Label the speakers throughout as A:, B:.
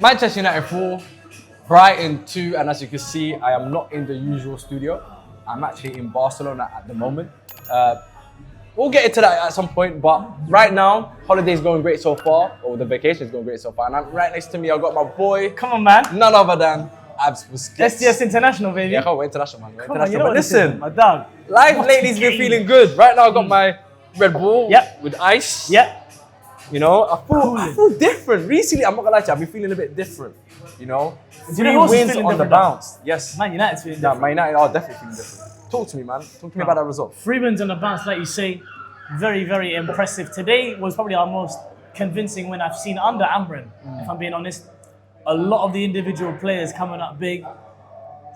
A: Manchester United 4, Brighton 2, and as you can see, I am not in the usual studio. I'm actually in Barcelona at the moment. We'll get into that at some point, but right now, holiday's going great so far, or the vacation's going great so far. And right next to me, I've got my boy.
B: Come on, man.
A: None other than Abz Busquets.
B: SDS International, baby.
A: Yeah, we're international, man. We're
B: Come
A: international.
B: on,
A: But listen,
B: my dog.
A: life lately's been feeling good. Right now, I've got my Red Bull with ice.
B: Yep.
A: You know, I feel different. Recently, I'm not gonna lie to you, I've been feeling a bit different. You know,
B: you know who else is
A: wins
B: feeling
A: on the
B: different
A: bounce. Yes.
B: Man United's feeling
A: Yeah,
B: different.
A: Man United are definitely feeling different. Talk to me, man. Talk to me about that result.
B: 3 wins on the bounce, like you say. Very, very impressive. Today was probably our most convincing win I've seen under Amorim, if I'm being honest. A lot of the individual players coming up big.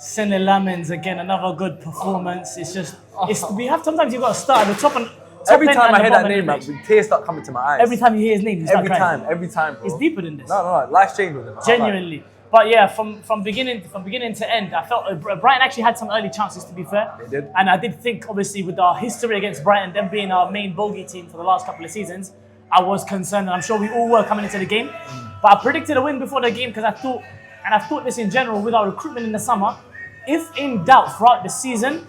B: Sene Lamens, again, another good performance. It's just, sometimes you've got to start at the top and
A: Every time I hear that name, man, tears start coming to my eyes.
B: Every time you hear his name, you start crying.
A: Every time, bro.
B: It's deeper than this.
A: No, life's changed with him.
B: Genuinely. But yeah, from beginning to end, I felt Brighton actually had some early chances, to be fair.
A: They did.
B: And I did think, obviously, with our history against Brighton, them being our main bogey team for the last couple of seasons, I was concerned, and I'm sure we all were coming into the game. But I predicted a win before the game because I thought this in general with our recruitment in the summer, if in doubt throughout the season,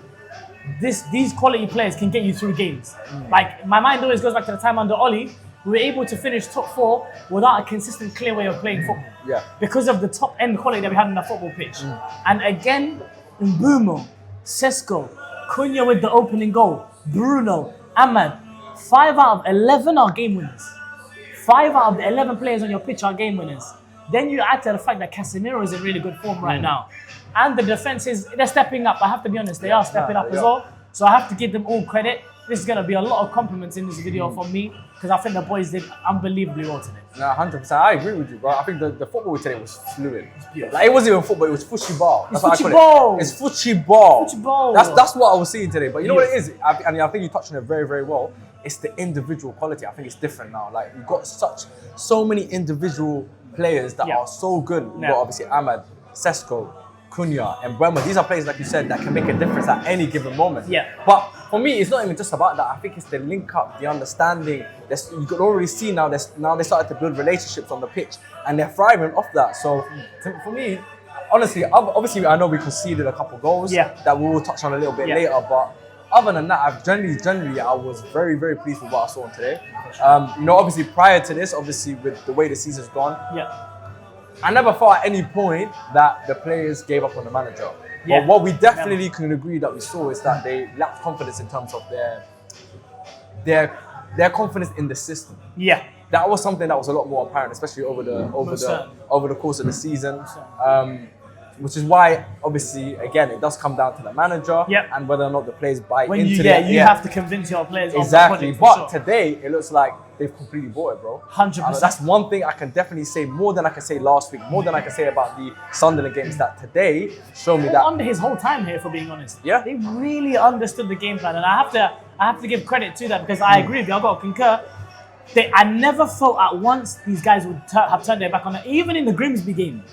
B: these quality players can get you through games. Like, my mind always goes back to the time under Oli. We were able to finish top 4 without a consistent, clear way of playing football.
A: Yeah.
B: Because of the top end quality that we had on the football pitch. And again, Mbumo, Sesko, Kuna with the opening goal, Bruno, Ahmad. 5 out of 11 are game winners. 5 out of the 11 players on your pitch are game winners. Then you add to the fact that Casemiro is in really good form right now. And the defense they're stepping up. I have to be honest, they are stepping up as well. So I have to give them all credit. This is going to be a lot of compliments in this video from me because I think the boys did unbelievably well today.
A: No, 100%. I agree with you, bro. I think the football today was fluid. Like, it wasn't even football, it was footy ball. That's what I call it. It's footy ball.
B: Footy ball.
A: That's what I was seeing today. But you know what it is? I think you touched on it very, very well. It's the individual quality. I think it's different now. Like, we've got so many individual players that are so good. We've got obviously Ahmad, Sesko, Kuna, and Brema. These are players, like you said, that can make a difference at any given moment.
B: Yeah.
A: But for me, it's not even just about that. I think it's the link up, the understanding. You could already see now they started to build relationships on the pitch, and they're thriving off that. So for me, honestly, obviously I know we conceded a couple goals that we will touch on a little bit later. But other than that, I've generally I was very, very pleased with what I saw on today. You know, obviously prior to this, obviously with the way the season's gone, I never thought at any point that the players gave up on the manager. But what we definitely can agree that we saw is that they lacked confidence in terms of their confidence in the system. Yeah. That was something that was a lot more apparent, especially over the course of the season. Which is why, obviously, again, it does come down to the manager and whether or not the players buy into it.
B: You have to convince your players.
A: Exactly. But today, it looks like they've completely bought it, bro.
B: 100%.
A: That's one thing I can definitely say, more than I can say last week, more than I can say about the Sunderland games, that today showed me that.
B: Under his whole time here, for being honest.
A: Yeah.
B: They really understood the game plan. And I have to give credit to that because I agree with you. I've got to concur. I never felt at once these guys would have turned their back on it. Even in the Grimsby game,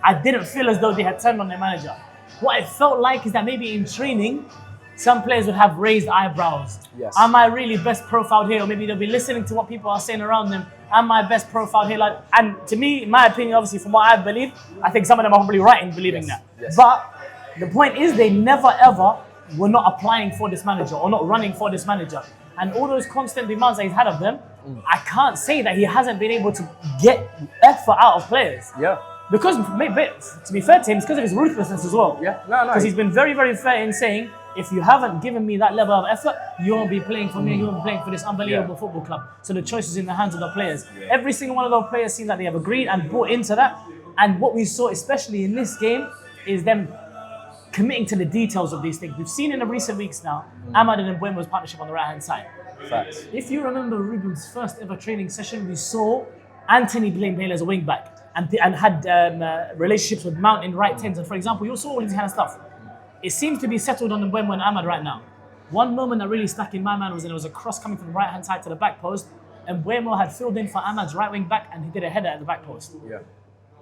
B: I didn't feel as though they had turned on their manager. What it felt like is that maybe in training, some players would have raised eyebrows.
A: Yes.
B: Am I really best profiled here? Or maybe they'll be listening to what people are saying around them. Am I best profiled here? And to me, in my opinion, obviously, from what I believe, I think some of them are probably right in believing that.
A: Yes.
B: But the point is, they never ever were not applying for this manager or not running for this manager. And all those constant demands that he's had of them, I can't say that he hasn't been able to get effort out of players.
A: Yeah.
B: Because, to be fair to him, it's because of his ruthlessness as well.
A: Yeah. No.
B: Because he's been very, very fair in saying, if you haven't given me that level of effort, you won't be playing for me, you won't be playing for this unbelievable football club. So the choice is in the hands of the players. Every single one of those players seems like they have agreed and bought into that. And what we saw, especially in this game, is them committing to the details of these things. We've seen in the recent weeks now, Ahmad and Mbuemo's partnership on the right-hand side.
A: Facts.
B: If you remember Ruben's first ever training session, we saw Anthony playing as a wing-back and had relationships with Mount in right tens. And for example, you saw all this kind of stuff. It seems to be settled on Mbuemo and Ahmad right now. One moment that really stuck in my mind was when there was a cross coming from the right-hand side to the back post, and Mbuemo had filled in for Ahmad's right wing-back and he did a header at the back post.
A: Yeah.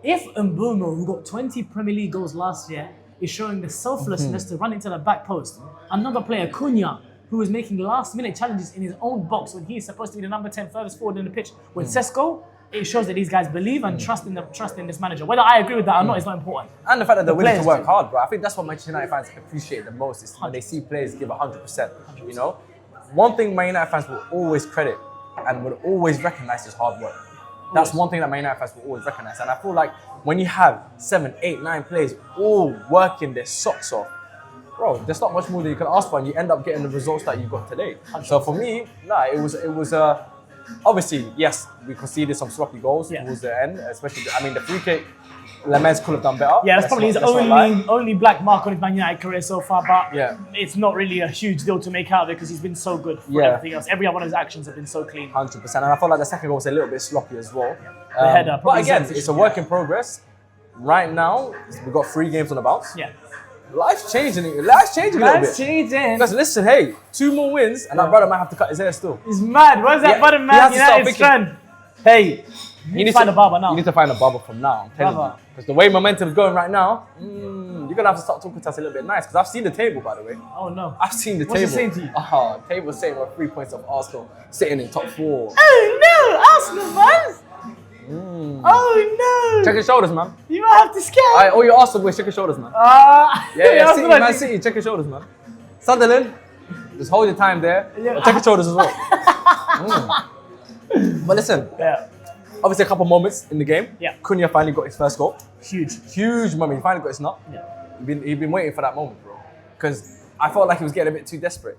B: If Mbuemo, who got 20 Premier League goals last year, is showing the selflessness to run into the back post, another player, Kuna, who was making last-minute challenges in his own box when he's supposed to be the number 10 furthest forward in the pitch with Sesko, it shows that these guys believe and trust in this manager. Whether I agree with that or not is not important.
A: And the fact that they're willing to
B: players
A: work
B: do.
A: hard, bro. I think that's what Manchester United fans appreciate the most is when they see players give 100%. You know, one thing Man United fans will always credit and will always recognize is hard work. That's one thing that Man United fans will always recognize. And I feel like when you have 7, 8, 9 players all working their socks off, bro, there's not much more that you can ask for, and you end up getting the results that you got today. So for me, it was obviously, yes, we conceded some sloppy goals towards the end, especially, the free kick, Lemez could have done better.
B: Yeah, that's probably his only black mark on his Man United career so far, but it's not really a huge deal to make out of it because he's been so good for everything else. Every one of his actions have been so clean.
A: 100%, and I felt like the second goal was a little bit sloppy as well.
B: But
A: again, it's a work in progress. Right now, we've got 3 games on the bounce.
B: Yeah.
A: Life's changing a little bit.
B: Life's changing.
A: Because listen, hey, 2 more wins, and that brother might have to cut his hair still.
B: He's mad. Where's that brother, man? United's friend.
A: Hey,
B: you need to find a barber now.
A: You need to find a barber from now, I'm telling you. Because the way momentum's going right now, you're going to have to start talking to us a little bit nice. Because I've seen the table, by the way.
B: Oh, no.
A: I've seen the table.
B: What's it saying to you?
A: Table's saying we're 3 points of Arsenal, sitting in top 4.
B: Oh, no. Arsenal fans. Oh, no.
A: Check your shoulders, man.
B: You might have to scare.
A: All your Arsenal boys, check your shoulders, man. City, Man City, check your shoulders, man. Sunderland, just hold your time there. Check your shoulders as well. But listen, obviously a couple moments in the game. Kuna finally got his first goal. Huge moment. He finally got his nut. He'd been waiting for that moment, bro. Because I felt like he was getting a bit too desperate.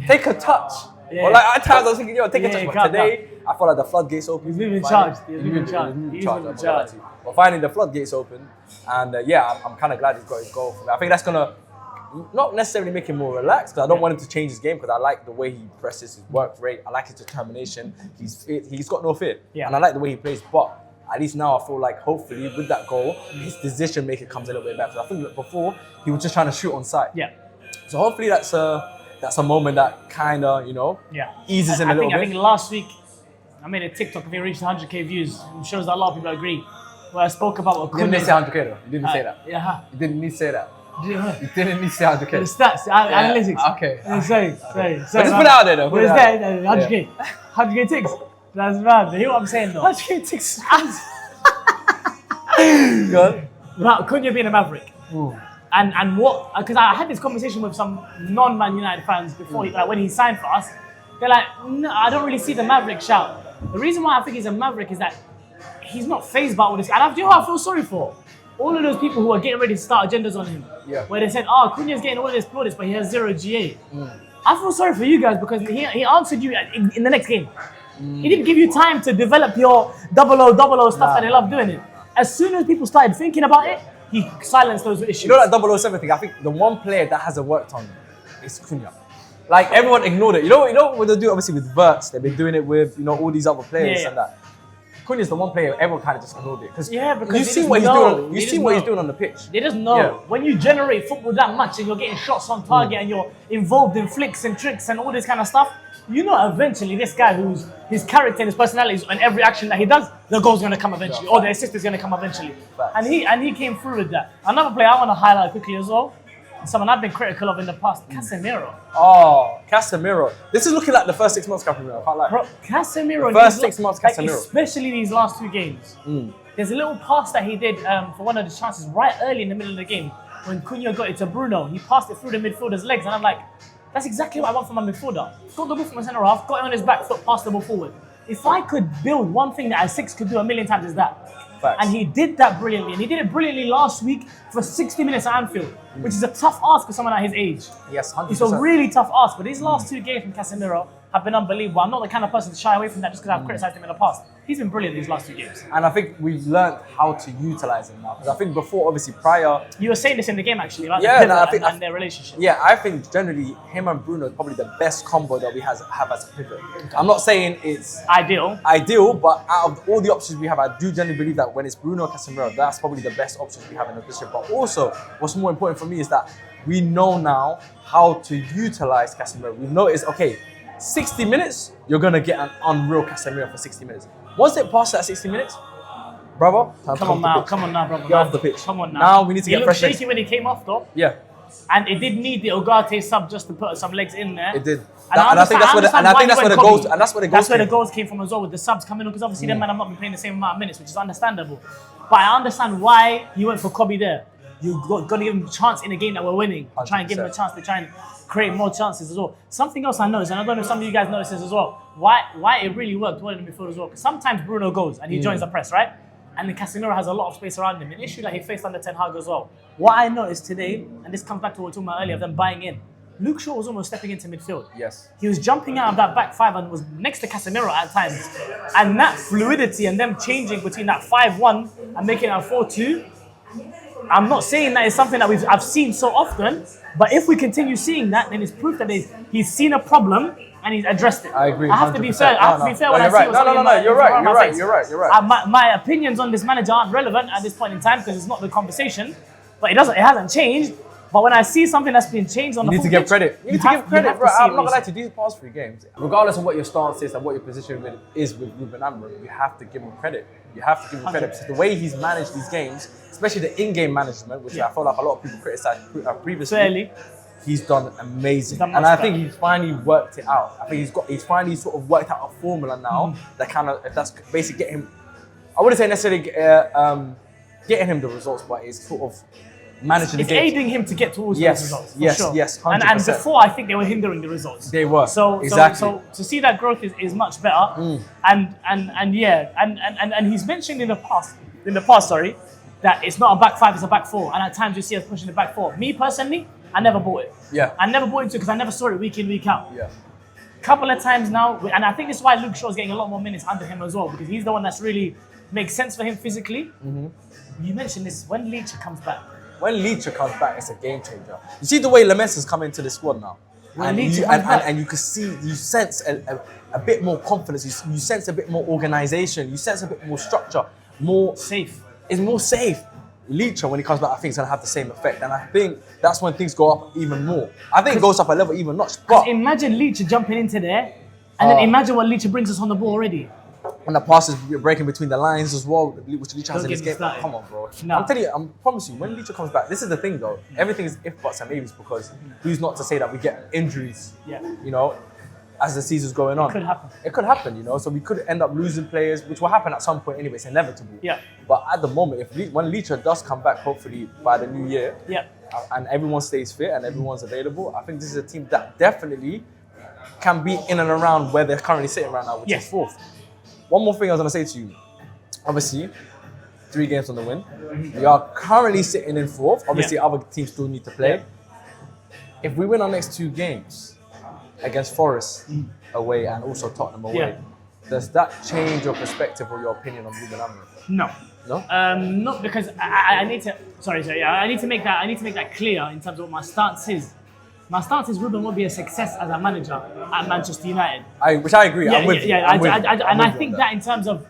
A: Take a touch. Or like at times I was thinking, take a touch. But today, I felt like the floodgates opened.
B: He's moving charged. He's moving charged.
A: But finally the floodgates opened. And I'm kind of glad he's got his goal for me. I think that's going to not necessarily make him more relaxed, because I don't want him to change his game, because I like the way he presses, his work rate, I like his determination. He's got no fear. And I like the way he plays. But at least now I feel like hopefully with that goal, his decision making comes a little bit better. I think that before he was just trying to shoot on sight. So hopefully that's a moment that kind of, eases him a little bit.
B: I think last week I made a TikTok, I think it reached 100k views. It shows that a lot of people agree. Where I spoke about what
A: Kuna... You didn't say 100k though. You didn't say that. You didn't need to say that. You didn't need to say 100k.
B: The stats, analytics.
A: Okay.
B: Sorry.
A: Just put it out there though.
B: What is that? 100k. 100k ticks. That's mad. You hear what I'm saying though?
A: 100k ticks.
B: Good. About Kuna being a Maverick. And what, because I had this conversation with some non-Man United fans before, when he signed for us. They're like, no, I don't really see the Maverick shout. The reason why I think he's a Maverick is that he's not fazed by all this. And do you know what I feel sorry for? All of those people who are getting ready to start agendas on him. Where they said, Cunha's getting all this plaudits, but he has 0 GA. I feel sorry for you guys because he answered you in the next game. He didn't give you time to develop your 0000 stuff that they love doing it. As soon as people started thinking about it, he silenced those issues.
A: You know that 007 thing? I think the one player that hasn't worked on is Kuna. Like everyone ignored it. You know what they do obviously with Verts, they've been doing it with all these other players and that. Kuna is the one player everyone kind of just ignored it because you've seen what he's doing. You've seen what he's doing on the pitch.
B: They just know when you generate football that much and you're getting shots on target and you're involved in flicks and tricks and all this kind of stuff. You know, eventually this guy who's his character and his personality and every action that he does, the goal's going to come eventually, or the assist is going to come eventually. And he came through with that. Another player I want to highlight quickly as well, someone I've been critical of in the past, Casemiro.
A: Oh, Casemiro. This is looking like the first 6 months Casemiro. I can't lie.
B: Bro, Casemiro.
A: The first 6 months Casemiro.
B: Especially these last 2 games. There's a little pass that he did for one of the chances right early in the middle of the game when Kuna got it to Bruno. He passed it through the midfielder's legs, and I'm like, that's exactly what I want from my midfielder. Got the ball from my centre half, got it on his back foot, passed the ball forward. If I could build one thing that a 6 could do a million times, is that. And he did that brilliantly. And he did it brilliantly last week for 60 minutes at Anfield, which is a tough ask for someone at his age.
A: Yes, 100%.
B: It's a really tough ask. But these last 2 games from Casemiro have been unbelievable. I'm not the kind of person to shy away from that just because I've criticised him in the past. He's been brilliant these last 2 games.
A: And I think we've learned how to utilise him now. Because I think before, obviously, prior...
B: You were saying this in the game, actually, about and their relationship.
A: Yeah, I think generally, him and Bruno is probably the best combo that we have as a pivot. I'm not saying it's... Ideal, but out of all the options we have, I do generally believe that when it's Bruno or Casemiro, that's probably the best options we have in the position. But also, what's more important for me is that we know now how to utilise Casemiro. We noticed, okay, 60 minutes, you're going to get an unreal Casemiro for 60 minutes. Once it passes that 60 minutes, brother,
B: come on now, brother.
A: Get off the pitch.
B: Come on now.
A: Now we need to get fresh legs.
B: He looked shaky when he came off, though.
A: Yeah.
B: And it did need the Ugarte sub just to put some legs in there.
A: It did.
B: And I think that's where
A: the
B: goals came from as well, with the subs coming on, because obviously them men have not been playing the same amount of minutes, which is understandable. But I understand why he went for Kobe there. You got to give him a chance in a game that we're winning. Try and give him a chance to try and create more chances as well. Something else I noticed, and I don't know if some of you guys noticed this as well, why it really worked well in the midfield as well. Because sometimes Bruno goes and he joins the press, right? And then Casemiro has a lot of space around him. An issue that he faced under Ten Hag as well. What I noticed today, and this comes back to what we were talking about earlier, of them buying in, Luke Shaw was almost stepping into midfield.
A: Yes.
B: He was jumping out of that back five and was next to Casemiro at times. And that fluidity and them changing between that 5-1 and making it a 4-2, I'm not saying that it's something that I've seen so often, but if we continue seeing that, then it's proof that he's seen a problem and he's addressed it.
A: I agree.
B: I have to be fair. I have to be fair when I see what's
A: You're right.
B: My opinions on this manager aren't relevant at this point in time because it's not the conversation. But it hasn't changed. But when I see something that's been changed on the
A: you need to give credit. You need to give credit, bro. I'm not gonna lie to you. These past 3 games, regardless of what your stance is and what your position is with Ruben Amorim, you have to give him credit. You have to give him credit because the way he's managed these games, especially the in-game management, which I feel like a lot of people criticized previously.
B: Fairly.
A: He's done amazing, and I think he's finally worked it out. I think he's finally sort of worked out a formula now that kind of, if that's basically getting him. I wouldn't say necessarily getting him the results, but it's sort of managing the game.
B: It's aiding him to get towards those results.
A: Yes,
B: sure.
A: yes, 100%.
B: And before, I think they were hindering the results.
A: They were.
B: So to see that growth is much better. And he's mentioned in the past, that it's not a back 5, it's a back 4. And at times you see us pushing the back 4. Me personally, I never bought it.
A: Yeah.
B: I never bought into it because I never saw it week in, week out.
A: Yeah.
B: Couple of times now, and I think this is why Luke Shaw's getting a lot more minutes under him as well, because he's the one that's really makes sense for him physically. You mentioned this, when Leach comes back.
A: When Leach comes back, it's a game changer. You see the way Lamens has come into the squad now. And you can see, you sense a bit more confidence, you sense a bit more organization, you sense a bit more structure, more
B: safe.
A: It's more safe. Leach, when he comes back, I think it's going to have the same effect. And I think that's when things go up even more. I think it goes up a level even notch. But
B: imagine Leach jumping into there, and then imagine what Leach brings us on the ball already.
A: And the passes breaking between the lines as well, which Leach has in his game. Come on, bro.
B: No.
A: I'm telling you, I promise you, when Leach comes back, this is the thing though. Everything is if, buts, and maybes, because who's not to say that we get injuries, you know, as the season's going on.
B: It could happen.
A: It could happen, you know. So we could end up losing players, which will happen at some point anyway. It's inevitable.
B: Yeah.
A: But at the moment, when Leach does come back, hopefully by the new year, and everyone stays fit and everyone's available, I think this is a team that definitely can be in and around where they're currently sitting right now, which is 4th. One more thing I was going to say to you. Obviously, 3 games on the win. We are currently sitting in 4th. Obviously, other teams still need to play. If we win our next 2 games against Forest away and also Tottenham away, does that change your perspective or your opinion on Liban?
B: No.
A: No?
B: Not because I need to. I need to make that clear in terms of what my stance is. My stance is Ruben won't be a success as a manager at Manchester United.
A: Which I agree. I'm with you.
B: I think that in terms of,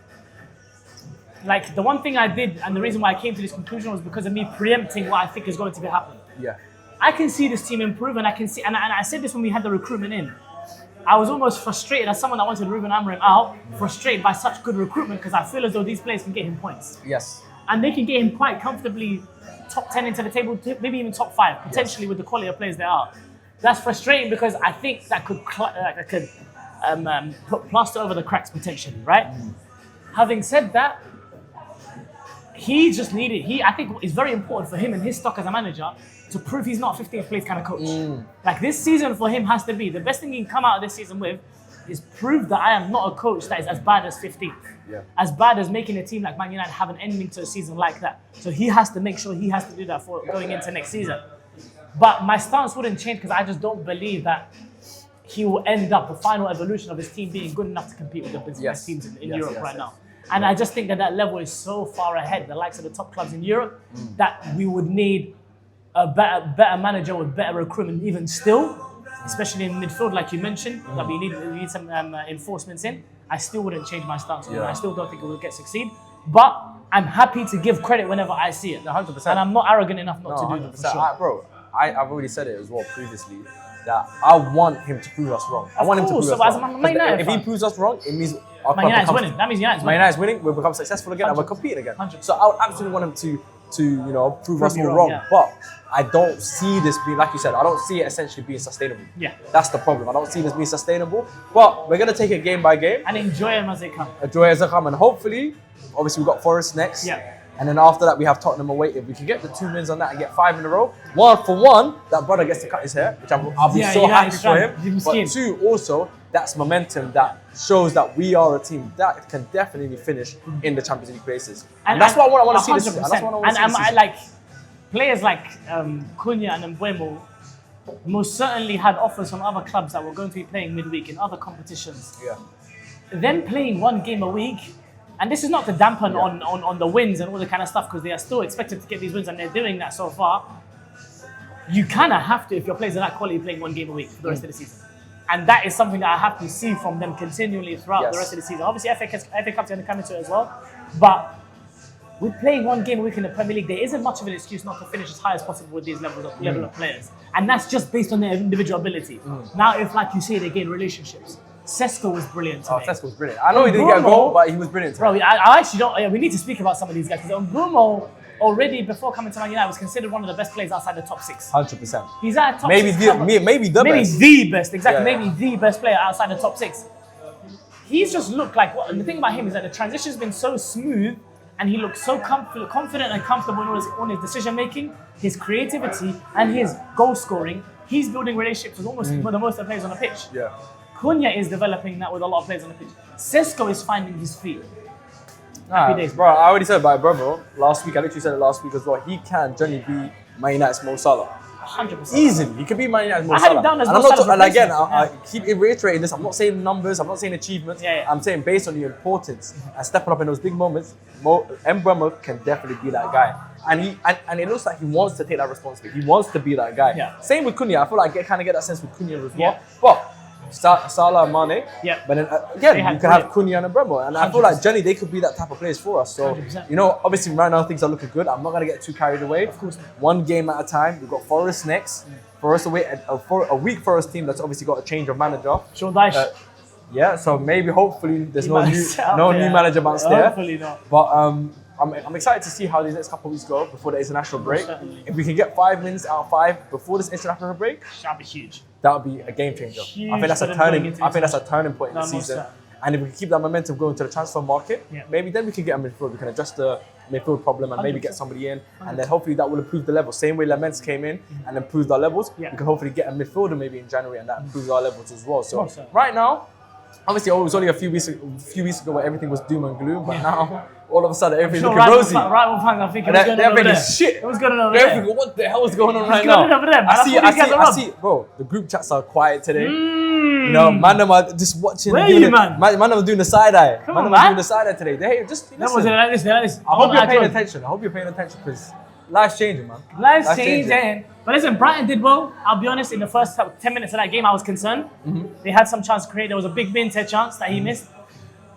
B: like, the one thing I did and the reason why I came to this conclusion was because of me preempting what I think is going to be happening.
A: Yeah.
B: I can see this team improve, and I can see, and I said this when we had the recruitment in. I was almost frustrated as someone that wanted Ruben Amorim out, frustrated by such good recruitment because I feel as though these players can get him points.
A: Yes.
B: And they can get him quite comfortably top 10 into the table, maybe even top 5, potentially with the quality of players there are. That's frustrating because I think that could put plaster over the cracks potentially, right? Having said that, he just needed, I think it's very important for him and his stock as a manager to prove he's not a 15th place kind of coach. Like, this season for him has to be, the best thing he can come out of this season with is prove that I am not a coach that is as bad as 15th.
A: Yeah.
B: As bad as making a team like Man United have an ending to a season like that. So he has to make sure he has to do that for going into next season. But my stance wouldn't change because I just don't believe that he will end up the final evolution of his team being good enough to compete with the best teams in Europe right now. And I just think that level is so far ahead, the likes of the top clubs in Europe, that we would need a better manager with better recruitment even still, especially in midfield, like you mentioned, that we need some enforcements in. I still wouldn't change my stance. I still don't think it will succeed. But I'm happy to give credit whenever I see it.
A: 100%.
B: And I'm not arrogant enough not to do that, for sure.
A: Bro, I've already said it as well previously, that I want him to prove us wrong. I want him to prove us wrong. If he proves us wrong, it means our
B: Man United's winning. That means United's winning.
A: Man United's winning, we'll become successful again 100%. And we'll compete again.
B: 100%.
A: So I would absolutely want him to prove us
B: me
A: all
B: wrong,
A: wrong.
B: yeah.
A: But I don't see this being, like you said, I don't see it essentially being sustainable.
B: Yeah.
A: That's the problem. I don't see this being sustainable. But we're gonna take it game by game.
B: And enjoy them as they come.
A: Enjoy as they come, and hopefully, obviously we've got Forest next.
B: Yeah.
A: And then after that, we have Tottenham away. If we can get the 2 wins on that and get 5 in a row, one for one, that brother gets to cut his hair, which I'll be so happy for him. But 2, also, that's momentum that shows that we are a team that can definitely finish in the Champions League places. And that's what I want to see this season. And that's what I want to see this season.
B: Like players like Kuna and Mbeumo most certainly had offers from other clubs that were going to be playing midweek in other competitions.
A: Yeah.
B: Then playing 1 game a week. And this is not to dampen on the wins and all the kind of stuff, because they are still expected to get these wins and they're doing that so far. You kind of have to, if your players are that quality, playing 1 game a week for the rest of the season. And that is something that I have to see from them continually throughout the rest of the season. Obviously, FA Cup's going to come into it as well. But with playing 1 game a week in the Premier League, there isn't much of an excuse not to finish as high as possible with these level of players. And that's just based on their individual ability. Now, if, like you say, they gain relationships. Sesko was brilliant today.
A: Oh, Sesko was brilliant. I know he didn't get a goal, but he was brilliant today.
B: Bro, I actually don't. Yeah, we need to speak about some of these guys, because Mbeumo already before coming to Man United was considered one of the best players outside the top 6.
A: 100%.
B: He's at a top
A: maybe
B: 6.
A: Maybe the best.
B: The best, exactly.
A: Yeah.
B: Maybe the best player outside the top 6. He's just looked like and the thing about him is that the transition's been so smooth, and he looks so confident and comfortable on his decision making, his creativity, and his goal scoring. He's building relationships with almost the most of the players on the pitch.
A: Yeah.
B: Kuna is developing that with a lot of players on the pitch. Sesko is finding his feet. Happy days,
A: bro. I already said about brother last week. I literally said it last week as well. He can generally be Man United's Mo Salah.
B: 100%.
A: Easily. He could be Man United's Mo
B: I had
A: Salah.
B: him down as
A: And
B: Mo Salah's
A: and again,
B: replacement.
A: I keep reiterating this. I'm not saying numbers. I'm not saying achievements.
B: Yeah.
A: I'm saying based on the importance and stepping up in those big moments, Mbeumo can definitely be that guy. And it looks like he wants to take that responsibility. He wants to be that guy.
B: Yeah.
A: Same with Kuna. I feel like I kind of get that sense with Kuna as well.
B: Yeah.
A: But Salah and Mane.
B: Yeah.
A: But then again, you can have
B: brilliant.
A: Kuna and Mbeumo, and I feel like Jenny, they could be that type of players for us. So
B: 100%.
A: obviously right now things are looking good. I'm not gonna get too carried away.
B: Of course not.
A: 1 game at a time. We've got Forest next. Forest away, a weak Forest team that's obviously got a change of manager.
B: Sean Dyche.
A: Yeah, so maybe hopefully there's no
B: might
A: new manager bounce there.
B: Hopefully not.
A: But I'm excited to see how these next couple of weeks go before the international break.
B: Certainly.
A: If we can get 5 wins out of 5 before this international break,
B: That'd be huge.
A: that would be a game changer.
B: Huge
A: I think that's
B: for
A: a
B: them going
A: turning.
B: into
A: I think that's a turning point in the
B: No, most
A: season.
B: certainly.
A: And if we can keep that momentum going to the transfer market,
B: Yeah.
A: maybe then we can get a midfield. We can address the midfield problem and maybe get
B: 100%.
A: somebody in, and then hopefully that will improve the level. Same way Laments came in and improved our levels.
B: Yeah.
A: We can hopefully get a midfielder maybe in January, and that improves our levels as well. So
B: Most certainly.
A: right now, obviously, it was only a few weeks ago where everything was doom and gloom, but now all of a sudden everything's
B: Sure,
A: looking rosy.
B: Rival fans, I think it
A: And
B: was going on over
A: everything
B: there.
A: is shit.
B: It was going on over
A: They're
B: there.
A: thinking, what the hell is going on right
B: going on
A: now?
B: over there, man?
A: I
B: That's
A: see,
B: what
A: I
B: these guys
A: see,
B: are
A: I
B: up.
A: see, bro. The group chats are quiet today. Man, them are just watching.
B: Where
A: doing
B: you,
A: it.
B: man?
A: Man, them are doing the side eye.
B: Come
A: Man,
B: on,
A: them are
B: man.
A: doing the side eye today. They just
B: That was
A: listen.
B: like this, like this.
A: I hope you're paying attention. I hope you're paying attention because life's changing, man.
B: Life's changing. But listen, Brighton did well. I'll be honest, in the first 10 minutes of that game, I was concerned. They had some chance to create. There was a big Binte chance that he missed.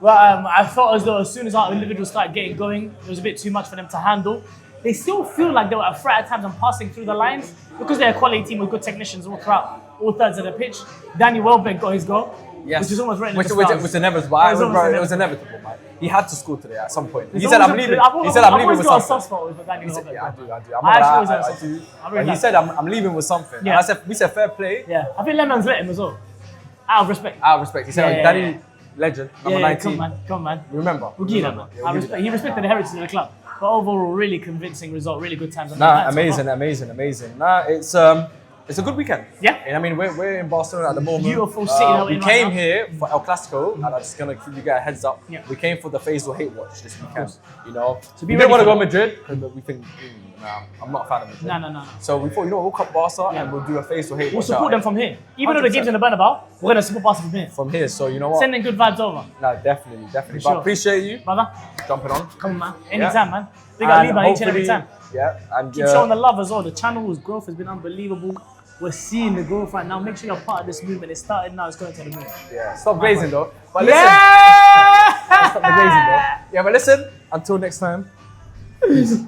B: Well, I felt as though as soon as our individuals started getting going, it was a bit too much for them to handle. They still feel like they were a threat at times and passing through the lines because they're a quality team with good technicians all throughout all thirds of the pitch. Danny Welbeck got his goal, which is almost written in the stars.
A: Which was inevitable. It was inevitable, man. He had to score today at some point. He said, "I'm leaving." He said, "I'm leaving with
B: got a
A: something."
B: soft spot with Danny
A: He said,
B: Welbeck.
A: "Yeah, I do.
B: I actually always have a
A: I
B: soft
A: do."
B: spot. I
A: But
B: really
A: he
B: like
A: said, "I'm leaving with something."
B: Yeah.
A: And I said, "We said fair play."
B: Yeah, I think Lemon's let him as well. Out of respect.
A: Out of respect, he said,
B: Yeah,
A: "Danny,
B: yeah.
A: legend, number
B: Yeah,
A: 19."
B: come on, man.
A: Remember?
B: We'll give that, man.
A: Yeah, we'll give you that.
B: He respected the heritage of the club. But overall, really convincing result, really good times. On
A: Nah,
B: the night so far.
A: amazing. Nah, it's a good weekend.
B: Yeah.
A: And I mean, we're in Barcelona at the moment.
B: Beautiful city that we're
A: We
B: in
A: came
B: right now.
A: here for El Clasico, and I'm just gonna give you guys a heads up.
B: Yeah.
A: We came for the Faisal hate watch this weekend. You know,
B: So
A: we
B: be
A: didn't
B: ready
A: want to
B: for
A: go
B: that.
A: Madrid because we think, nah, I'm not a fan of Madrid.
B: No.
A: So we thought, you know, we'll come Barca
B: Yeah.
A: and we'll do a Faisal hate
B: We'll
A: watch
B: support
A: out
B: them from here. Even though the
A: 100%.
B: game's in the Bernabeu, we're going to support Barca from here.
A: from here. So you know what?
B: Sending good vibes over.
A: Nah, definitely.
B: For
A: But
B: sure.
A: appreciate you
B: Brother,
A: jumping on.
B: come on, man. Anytime, man. Big up
A: And
B: Liban each and every
A: hopefully-
B: time.
A: Yeah, and
B: Keep showing the love as well. The channel's growth has been unbelievable. We're seeing the growth right now. Make sure you're part of this movement. It started now, it's going to the moon.
A: yeah. Stop glazing though. But listen,
B: Yeah!
A: stop the glazing though. Yeah, but listen. Until next time.
B: Peace.